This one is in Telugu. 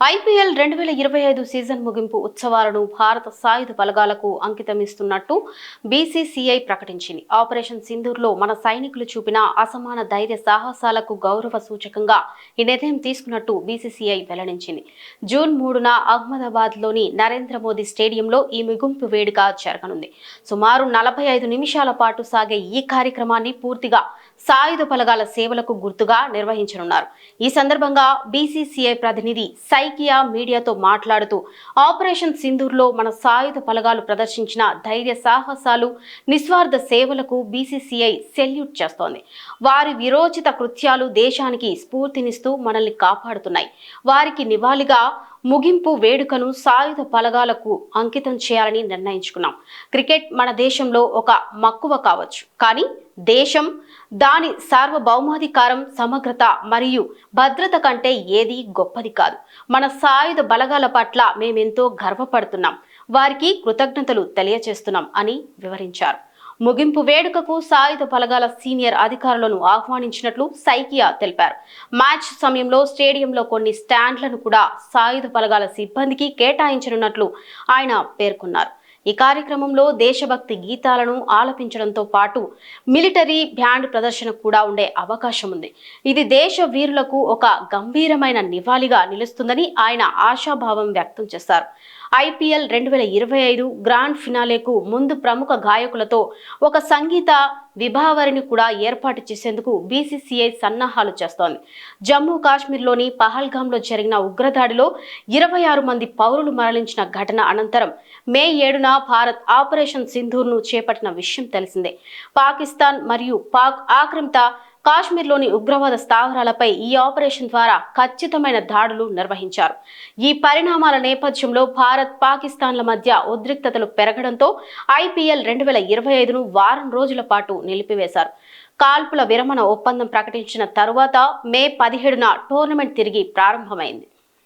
ఐపీఎల్ 2025 సీజన్ ముగింపు ఉత్సవాలను భారత సాయుధ బలగాలకు అంకితమిస్తున్నట్టు బీసీసీఐ ప్రకటించింది. ఆపరేషన్ సింధూర్లో మన సైనికులు చూపిన అసమాన ధైర్య సాహసాలకు గౌరవ సూచకంగా ఈ నిర్ణయం తీసుకున్నట్టు బీసీసీఐ వెల్లడించింది. జూన్ 3న అహ్మదాబాద్లోని నరేంద్ర మోదీ స్టేడియంలో ఈ ముగింపు వేడుక జరగనుంది. సుమారు 45 నిమిషాల పాటు సాగే ఈ కార్యక్రమాన్ని పూర్తిగా సాయుధ బలగాల సేవలకు గుర్తుగా నిర్వహించనున్నారు. ఈ సందర్భంగా బీసీసీఐ ప్రతినిధి సైకియా మీడియాతో మాట్లాడుతూ ఆపరేషన్ సింధూర్లో మన సాయుధ బలగాలు ప్రదర్శించిన ధైర్య సాహసాలు, నిస్వార్థ సేవలకు బీసీసీఐ సెల్యూట్ చేస్తోంది. వారి విరోచిత కృత్యాలు దేశానికి స్ఫూర్తినిస్తూ మనల్ని కాపాడుతున్నాయి. వారికి నివాళిగా ముగింపు వేడుకను సాయుధ బలగాలకు అంకితం చేయాలని నిర్ణయించుకున్నాం. క్రికెట్ మన దేశంలో ఒక మక్కువ కావచ్చు, కానీ దేశం, దాని సార్వభౌమాధికారం, సమగ్రత మరియు భద్రత కంటే ఏది గొప్పది కాదు. మన సాయుధ బలగాల పట్ల మేమెంతో గర్వపడుతున్నాం, వారికి కృతజ్ఞతలు తెలియజేస్తున్నాం అని వివరించారు. ముగింపు వేడుకకు సాయుధ బలగాల సీనియర్ అధికారులను ఆహ్వానించినట్లు సైకియా తెలిపారు. మ్యాచ్ సమయంలో స్టేడియంలో కొన్ని స్టాండ్లను కూడా సాయుధ బలగాల సిబ్బందికి కేటాయించనున్నట్లు ఆయన పేర్కొన్నారు. ఈ కార్యక్రమంలో దేశభక్తి గీతాలను ఆలపించడంతో పాటు మిలిటరీ బ్యాండ్ ప్రదర్శన కూడా ఉండే అవకాశం ఉంది. ఇది దేశ వీరులకు ఒక గంభీరమైన నివాళిగా నిలుస్తుందని ఆయన ఆశాభావం వ్యక్తం చేశారు. ఐపీఎల్ 2025 గ్రాండ్ ఫినాలేకు ముందు ప్రముఖ గాయకులతో ఒక సంగీత విభావరిని కూడా ఏర్పాటు చేసేందుకు బీసీసీఐ సన్నాహాలు చేస్తోంది. జమ్మూ కాశ్మీర్లోని పహల్గాంలో జరిగిన ఉగ్రదాడిలో 26 మంది పౌరులు మరణించిన ఘటన అనంతరం మే 7న భారత్ ఆపరేషన్ సింధూర్ను చేపట్టిన విషయం తెలిసిందే. పాకిస్తాన్ మరియు పాక్ ఆక్రమిత కాశ్మీర్లోని ఉగ్రవాద స్థావరాలపై ఈ ఆపరేషన్ ద్వారా ఖచ్చితమైన దాడులు నిర్వహించారు. ఈ పరిణామాల నేపథ్యంలో భారత్, పాకిస్తాన్ల మధ్య ఉద్రిక్తతలు పెరగడంతో ఐపీఎల్ 2025ను వారం రోజుల పాటు నిలిపివేశారు. కాల్పుల విరమణ ఒప్పందం ప్రకటించిన తరువాత మే 17న టోర్నమెంట్ తిరిగి ప్రారంభమైంది.